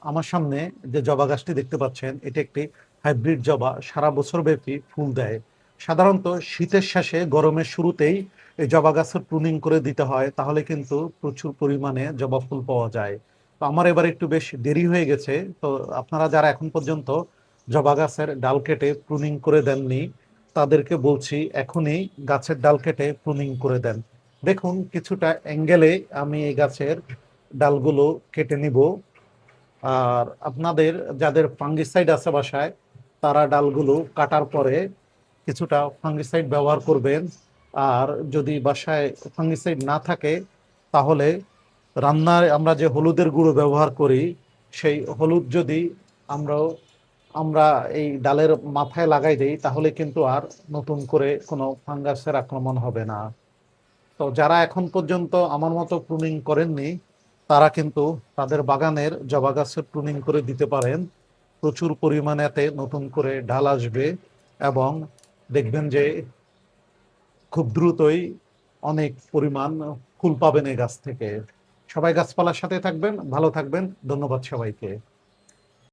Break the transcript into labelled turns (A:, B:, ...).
A: আমার সামনে যে জবা গাছটি দেখতে পাচ্ছেন, এটি একটি হাইব্রিড জবা, সারা বছর ব্যাপী ফুল দেয়। সাধারণত শীতের শেষে গরমের শুরুতেই এই জবা গাছের প্রুনিং করে দিতে হয়, তাহলে কিন্তু প্রচুর পরিমাণে জবা ফুল পাওয়া যায়। তো আমার এবার একটু বেশ দেরি হয়ে গেছে। তো আপনারা যারা এখন পর্যন্ত জবা গাছের ডাল কেটে প্রুনিং করে দেননি, তাদেরকে বলছি এখনই গাছের ডাল কেটে প্রুনিং করে দেন। দেখুন, কিছুটা অ্যাঙ্গেলে আমি এই গাছের ডালগুলো কেটে নিব। আর আপনাদের যাদের ফাঙ্গিসাইড আছে বাসায়, তারা ডালগুলো কাটার পরে কিছুটা ফাঙ্গিসাইড ব্যবহার করবেন। আর যদি বাসায় ফাঙ্গিসাইড না থাকে, তাহলে রান্নায় আমরা যে হলুদের গুঁড়ো ব্যবহার করি, সেই হলুদ যদি আমরাও আমরা এই ডালের মাথায় লাগাই দেই, তাহলে কিন্তু আর নতুন করে কোনো ফাঙ্গাসের আক্রমণ হবে না। তো যারা এখন পর্যন্ত আমার মতো প্রুনিং করেননি, তারা কিন্তু তাদের বাগানের জবা গাছের প্রুনিং করে দিতে পারেন। প্রচুর পরিমাণে এতে নতুন করে ডাল আসবে, এবং দেখবেন যে খুব দ্রুতই অনেক পরিমাণ ফুল পাবেন এই গাছ থেকে। সবাই গাছপালার সাথে থাকবেন, ভালো থাকবেন। ধন্যবাদ সবাইকে।